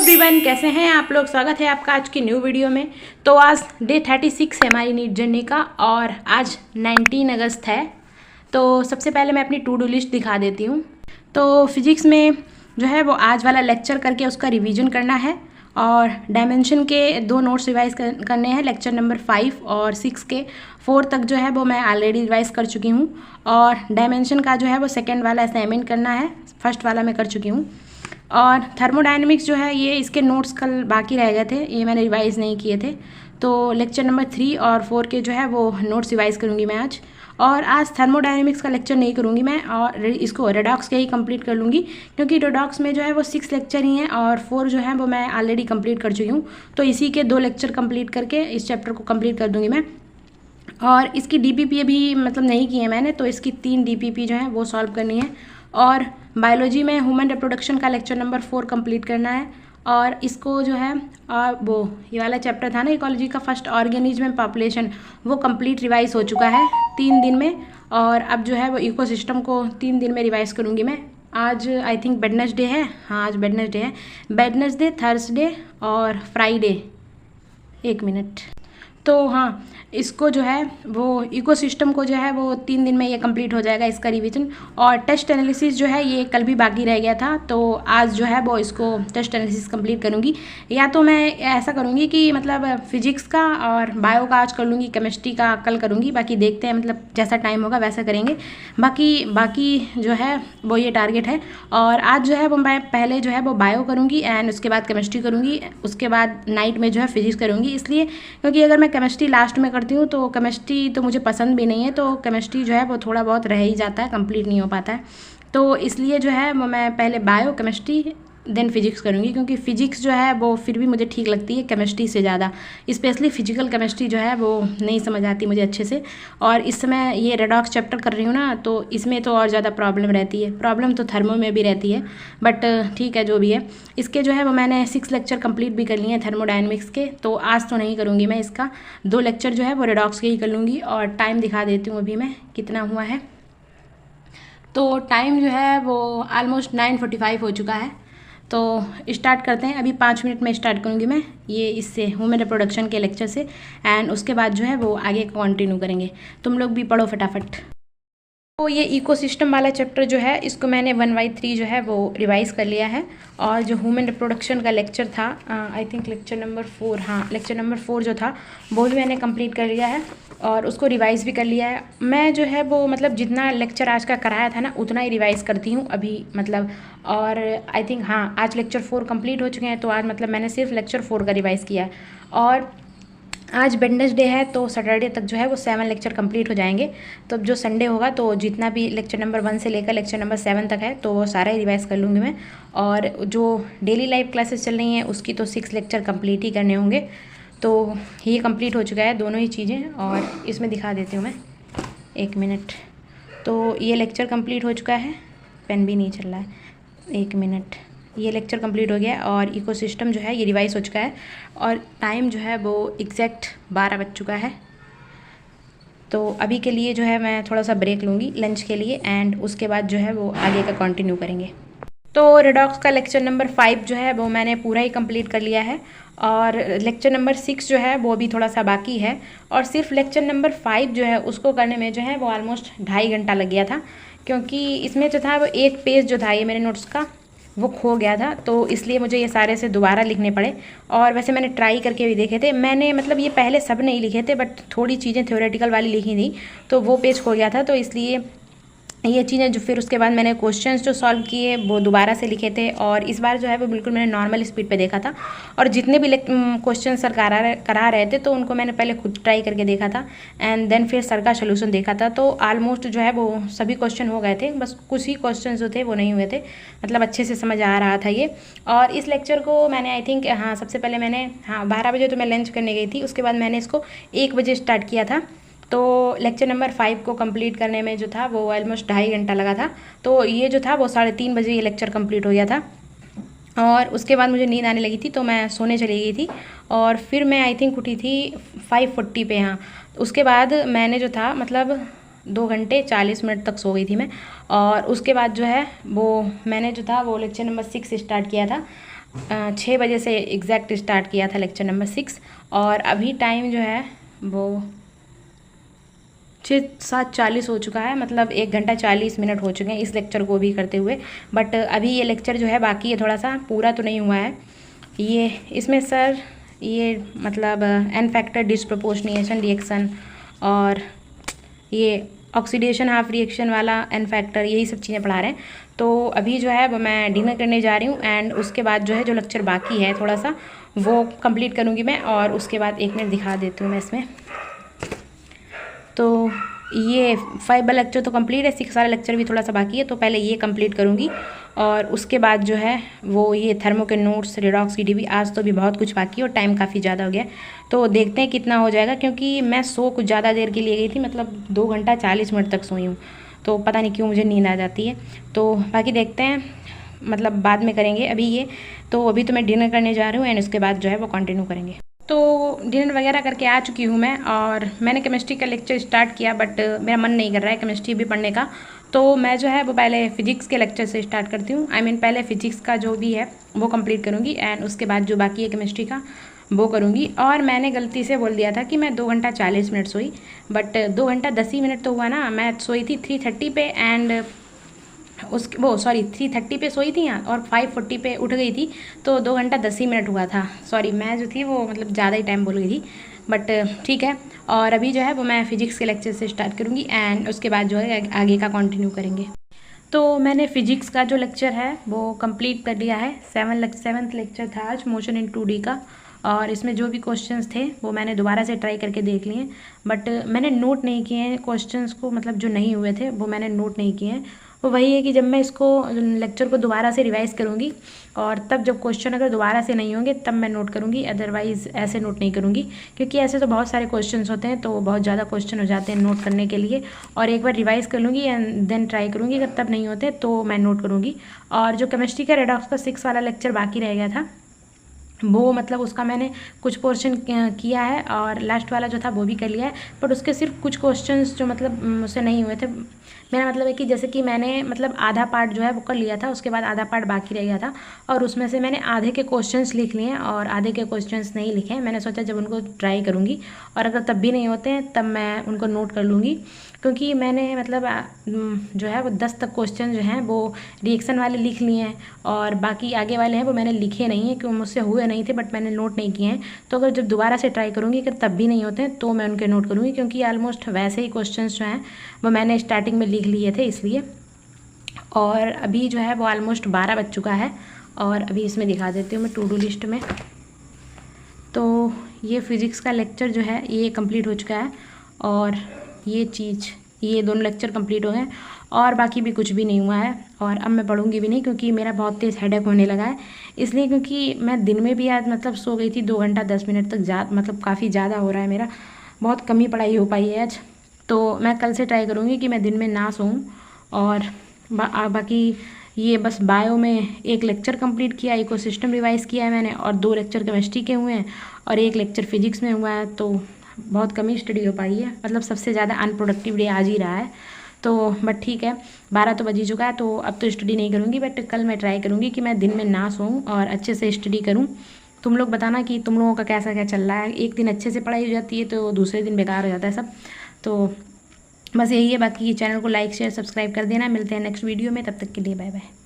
Everyone, कैसे हैं आप लोग। स्वागत है आपका आज की न्यू वीडियो में। तो आज डे 36 है हमारी नीट जर्नी का और आज 19 अगस्त है। तो सबसे पहले मैं अपनी टू डू लिस्ट दिखा देती हूँ। तो फिजिक्स में जो है वो आज वाला लेक्चर करके उसका रिवीजन करना है और डायमेंशन के 2 नोट्स रिवाइज करने हैं, लेक्चर नंबर 5 और 6 के 4 तक जो है वो मैं ऑलरेडी रिवाइज कर चुकी हूँ। और डायमेंशन का जो है वो सेकेंड वाला असाइनमेंट करना है, फर्स्ट वाला मैं कर चुकी हूँ। और थर्मोडायनेमिक्स जो है ये इसके नोट्स कल बाकी रह गए थे, ये मैंने रिवाइज़ नहीं किए थे। तो लेक्चर नंबर 3 और 4 के जो है वो नोट्स रिवाइज़ करूँगी मैं आज। और आज थर्मोडायनेमिक्स का लेक्चर नहीं करूँगी मैं और इसको रेडॉक्स के ही कंप्लीट कर लूँगी, क्योंकि रेडॉक्स में जो है वो 6 लेक्चर ही हैं और 4 जो है वो मैं ऑलरेडी कंप्लीट कर चुकी हूँ। तो इसी के 2 लेक्चर कंप्लीट करके इस चैप्टर को कंप्लीट कर दूँगी मैं। और इसकी DPP अभी मतलब नहीं की है मैंने, तो इसकी 3 DPP जो है वो सॉल्व करनी है। और बायोलॉजी में ह्यूमन रिप्रोडक्शन का लेक्चर नंबर 4 कंप्लीट करना है। और इसको जो है वो ये वाला चैप्टर था ना इकोलॉजी का, फर्स्ट ऑर्गेनिज्म एंड पॉपुलेशन, वो कंप्लीट रिवाइज हो चुका है 3 दिन में। और अब जो है वो इकोसिस्टम को 3 दिन में रिवाइज करूँगी मैं। आज आई थिंक वेडनेसडे है, हाँ आज वेडनेसडे है। वेडनेसडे, थर्सडे और फ्राइडे, 1 मिनट। तो हाँ, इसको जो है वो इकोसिस्टम को जो है वो 3 दिन में ये कंप्लीट हो जाएगा इसका रिवीजन। और टेस्ट एनालिसिस जो है ये कल भी बाकी रह गया था, तो आज जो है वो इसको टेस्ट एनालिसिस कंप्लीट करूँगी। या तो मैं ऐसा करूँगी कि मतलब फिजिक्स का और बायो का आज कर लूँगी, केमिस्ट्री का कल करूँगी, बाकी देखते हैं मतलब जैसा टाइम होगा वैसा करेंगे। बाकी जो है वो ये टारगेट है। और आज जो है वो मैं पहले जो है वो बायो करूँगी एंड उसके बाद केमिस्ट्री करूँगी, उसके बाद नाइट में जो है फिजिक्स करूँगी। इसलिए क्योंकि अगर मैं केमिस्ट्री लास्ट में करती हूँ तो केमिस्ट्री तो मुझे पसंद भी नहीं है, तो केमिस्ट्री जो है वो थोड़ा बहुत रह ही जाता है, कंप्लीट नहीं हो पाता है। तो इसलिए जो है वो मैं पहले बायो, केमिस्ट्री देन फिजिक्स करूँगी, क्योंकि फिजिक्स जो है वो फिर भी मुझे ठीक लगती है केमिस्ट्री से ज़्यादा। स्पेशली फिजिकल केमिस्ट्री जो है वो नहीं समझ आती मुझे अच्छे से। और इस समय ये रेडॉक्स चैप्टर कर रही हूँ ना, तो इसमें तो और ज़्यादा प्रॉब्लम रहती है। प्रॉब्लम तो थर्मो में भी रहती है, बट ठीक है जो भी है। इसके जो है वो मैंने 6 लेक्चर कंप्लीट भी कर लिए हैं थर्मोडायनेमिक्स के, तो आज तो नहीं करूँगी मैं इसका। 2 लेक्चर जो है वो रेडॉक्स के ही कर लूँगी। और टाइम दिखा देती हूँ अभी मैं कितना हुआ है। तो टाइम जो है वो ऑलमोस्ट 9:45 हो चुका है। तो स्टार्ट करते हैं। अभी 5 मिनट में स्टार्ट करूँगी मैं ये इससे ह्यूमन रिप्रोडक्शन के लेक्चर से, एंड उसके बाद जो है वो आगे कंटिन्यू करेंगे। तुम लोग भी पढ़ो फटाफट। तो ये इकोसिस्टम वाला चैप्टर जो है इसको मैंने 1/3 जो है वो रिवाइज कर लिया है। और जो ह्यूमन रिप्रोडक्शन का लेक्चर था, आई थिंक लेक्चर नंबर 4, हाँ लेक्चर नंबर 4 जो था वो भी मैंने कंप्लीट कर लिया है और उसको रिवाइज़ भी कर लिया है। मैं जो है वो मतलब जितना लेक्चर आज का कराया था ना उतना ही रिवाइज़ करती हूँ अभी मतलब। और आई थिंक हाँ आज लेक्चर 4 कंप्लीट हो चुके हैं, तो आज मतलब मैंने सिर्फ लेक्चर 4 का रिवाइज़ किया है। और आज वेडनेसडे है तो सैटरडे तक जो है वो 7 लेक्चर कंप्लीट हो जाएंगे। तो जो संडे होगा तो जितना भी लेक्चर नंबर 1 से लेकर लेक्चर नंबर 7 तक है तो वो सारा ही रिवाइज़ कर लूँगी मैं। और जो डेली लाइफ क्लासेस चल रही हैं उसकी तो 6 लेक्चर कंप्लीट ही करने होंगे। तो ये कंप्लीट हो चुका है दोनों ही चीज़ें, और इसमें दिखा देती हूँ मैं, 1 मिनट। तो ये लेक्चर कंप्लीट हो चुका है, पेन भी नहीं चल रहा है, 1 मिनट। ये लेक्चर कंप्लीट हो गया और इकोसिस्टम जो है ये रिवाइज हो चुका है। और टाइम जो है वो एग्जैक्ट 12 बज चुका है। तो अभी के लिए जो है मैं थोड़ा सा ब्रेक लूँगी लंच के लिए, एंड उसके बाद जो है वो आगे का कंटिन्यू करेंगे। तो रेडॉक्स का लेक्चर नंबर 5 जो है वो मैंने पूरा ही कंप्लीट कर लिया है। और लेक्चर नंबर 6 जो है वो भी थोड़ा सा बाकी है। और सिर्फ लेक्चर नंबर 5 जो है उसको करने में जो है वो ऑलमोस्ट 2.5 घंटा लग गया था, क्योंकि इसमें जो था वो एक पेज जो था ये मेरे नोट्स का वो खो गया था, तो इसलिए मुझे ये सारे से दोबारा लिखने पड़े। और वैसे मैंने ट्राई करके भी देखे थे, मैंने मतलब ये पहले सब नहीं लिखे थे, बट थोड़ी चीज़ें थ्योरेटिकल वाली लिखी थी, तो वो पेज खो गया था। तो इसलिए ये चीज़ें जो फिर उसके बाद मैंने क्वेश्चंस जो सॉल्व किए वो दोबारा से लिखे थे। और इस बार जो है वो बिल्कुल मैंने नॉर्मल स्पीड पे देखा था। और जितने भी क्वेश्चन सर करा रहे थे तो उनको मैंने पहले खुद ट्राई करके देखा था, एंड देन फिर सर का सोल्यूशन देखा था। तो ऑलमोस्ट जो है वो सभी क्वेश्चन हो गए थे, बस कुछ ही क्वेश्चन जो थे वो नहीं हुए थे, मतलब अच्छे से समझ आ रहा था ये। और इस लेक्चर को मैंने आई थिंक हाँ सबसे पहले मैंने 12 बजे तो मैं लंच करने गई थी, उसके बाद मैंने इसको 1 बजे स्टार्ट किया था। तो लेक्चर नंबर 5 को कंप्लीट करने में जो था वो ऑलमोस्ट 2.5 घंटा लगा था। तो ये जो था वो 3:30 बजे ये लेक्चर कंप्लीट हो गया था। और उसके बाद मुझे नींद आने लगी थी तो मैं सोने चली गई थी। और फिर मैं आई थिंक उठी थी 5:40 पे, हाँ। उसके बाद मैंने जो था मतलब 2 घंटे 40 मिनट तक सो गई थी मैं। और उसके बाद जो है वो मैंने जो था वो लेक्चर नंबर 6 स्टार्ट किया था। 6 बजे से एग्जैक्ट स्टार्ट किया था लेक्चर नंबर 6 और अभी टाइम जो है वो 7:40 हो चुका है, मतलब 1 घंटा 40 मिनट हो चुके हैं इस लेक्चर को भी करते हुए। बट अभी ये लेक्चर जो है बाकी है, थोड़ा सा पूरा तो नहीं हुआ है ये। इसमें सर ये मतलब एन फैक्टर, डिस्प्रपोर्शनेशन रिएक्शन और ये ऑक्सीडेशन हाफ रिएक्शन वाला एन फैक्टर, यही सब चीज़ें पढ़ा रहे हैं। तो अभी जो है वो मैं डिनर करने जा रही हूँ एंड उसके बाद जो है जो लेक्चर बाकी है थोड़ा सा वो कंप्लीट करूँगी मैं, और उसके बाद 1 मिनट दिखा देती हूँ मैं इसमें। तो ये 5 वाला लेक्चर तो कंप्लीट है, 6 वाला लेक्चर भी थोड़ा सा बाकी है, तो पहले ये कंप्लीट करूँगी और उसके बाद जो है वो ये थर्मो के नोट्स, रिडॉक्स की डीबी। आज तो भी बहुत कुछ बाकी है और टाइम काफ़ी ज़्यादा हो गया, तो देखते हैं कितना हो जाएगा, क्योंकि मैं सो कुछ ज़्यादा देर के लिए गई थी, मतलब 2 घंटा 40 मिनट तक सोई हूँ, तो पता नहीं क्यों मुझे नींद आ जाती है। तो बाकी देखते हैं, मतलब बाद में करेंगे अभी ये। तो अभी तो मैं डिनर करने जा रही हूँ एंड उसके बाद जो है वो कंटिन्यू करेंगे। तो डिनर वगैरह करके आ चुकी हूँ मैं और मैंने केमिस्ट्री का लेक्चर स्टार्ट किया, बट मेरा मन नहीं कर रहा है केमिस्ट्री भी पढ़ने का। तो मैं जो है वो पहले फिजिक्स के लेक्चर से स्टार्ट करती हूँ। पहले फिजिक्स का जो भी है वो कंप्लीट करूँगी एंड उसके बाद जो बाकी है केमिस्ट्री का वो करूँगी। और मैंने गलती से बोल दिया था कि मैं 2 घंटा 40 मिनट सोई, बट 2 घंटा 10 ही मिनट तो हुआ ना। मैं सोई थी 3:30 पे एंड 3:30 पे सोई थी और 5:40 पे उठ गई थी, तो 2 घंटा 10 ही मिनट हुआ था। मैं जो थी वो मतलब ज़्यादा ही टाइम बोल गई थी, बट ठीक है। और अभी जो है वो मैं फिजिक्स के लेक्चर से स्टार्ट करूँगी एंड उसके बाद जो है आगे का कंटिन्यू करेंगे। तो मैंने फिजिक्स का जो लेक्चर है वो कंप्लीट कर लिया है। 7th लेक्चर था आज, मोशन इन 2D का, और इसमें जो भी क्वेश्चंस थे वो मैंने दोबारा से ट्राई करके देख लिए, बट मैंने नोट नहीं किए हैं क्वेश्चंस को, मतलब जो नहीं हुए थे वो मैंने नोट नहीं किए हैं। वो वही है कि जब मैं इसको लेक्चर को दोबारा से रिवाइज़ करूँगी और तब जब क्वेश्चन अगर दोबारा से नहीं होंगे तब मैं नोट करूँगी, अदरवाइज़ ऐसे नोट नहीं करूँगी, क्योंकि ऐसे तो बहुत सारे क्वेश्चंस होते हैं, तो बहुत ज़्यादा क्वेश्चन हो जाते हैं नोट करने के लिए। और एक बार रिवाइज़ कर लूँगी एंड देन ट्राई करूँगी, अगर तब नहीं होते तो मैं नोट करूँगी। और जो केमिस्ट्री का रेडॉक्स का 6 वाला लेक्चर बाकी रह गया था वो मतलब उसका मैंने कुछ पोर्शन किया है और लास्ट वाला जो था वो भी कर लिया है, बट उसके सिर्फ कुछ क्वेश्चंस जो मतलब मुझसे नहीं हुए थे। मेरा मतलब है कि जैसे कि मैंने मतलब आधा पार्ट जो है वो कर लिया था, उसके बाद आधा पार्ट बाकी रह गया था और उसमें से मैंने आधे के क्वेश्चंस लिख लिए हैं और आधे के क्वेश्चंस नहीं लिखे हैं। मैंने सोचा जब उनको ट्राई करूँगी और अगर तब भी नहीं होते हैं तब मैं उनको नोट कर लूँगी, क्योंकि मैंने मतलब जो है वो 10 तक क्वेश्चन जो हैं वो रिएक्शन वाले लिख लिए हैं और बाकी आगे वाले हैं वो मैंने लिखे नहीं हैं, क्योंकि मुझसे हुए नहीं थे, बट मैंने नोट नहीं किए हैं। तो अगर जब दोबारा से ट्राई करूँगी अगर तब भी नहीं होते हैं तो मैं उनके नोट करूँगी, क्योंकि ऑलमोस्ट वैसे ही क्वेश्चन जो हैं वो मैंने स्टार्टिंग में लिख लिए थे इसलिए। और अभी जो है वो ऑलमोस्ट 12 बज चुका है और अभी इसमें दिखा देती हूँ मैं टू डू लिस्ट में। तो ये फिज़िक्स का लेक्चर जो है ये कंप्लीट हो चुका है और ये दोनों लेक्चर कंप्लीट हो गए और बाकी भी कुछ भी नहीं हुआ है। और अब मैं पढ़ूंगी भी नहीं, क्योंकि मेरा बहुत तेज़ हेडेक होने लगा है, इसलिए क्योंकि मैं दिन में भी आज मतलब सो गई थी 2 घंटा 10 मिनट तक, मतलब काफ़ी ज़्यादा हो रहा है मेरा, बहुत कम ही पढ़ाई हो पाई है आज। तो मैं कल से ट्राई करूँगी कि मैं दिन में ना सोऊं। और बाकी ये बस बायो में 1 लेक्चर कंप्लीट किया, इकोसिस्टम रिवाइज़ किया है मैंने, और 2 लेक्चर केमिस्ट्री के हुए हैं और 1 लेक्चर फिजिक्स में हुआ है। तो बहुत कम ही स्टडी हो पाई है, मतलब सबसे ज़्यादा अनप्रोडक्टिव डे आज ही रहा है। तो बट ठीक है, 12 तो बज ही चुका है, तो अब तो स्टडी नहीं करूँगी, बट कल मैं ट्राई करूँगी कि मैं दिन में ना सोऊं और अच्छे से स्टडी करूँ। तुम लोग बताना कि तुम लोगों का कैसा क्या चल रहा है। एक दिन अच्छे से पढ़ाई हो जाती है तो दूसरे दिन बेकार हो जाता है सब। तो बस यही है, बाकी चैनल को लाइक शेयर सब्सक्राइब कर देना। मिलते हैं नेक्स्ट वीडियो में, तब तक के लिए बाय बाय।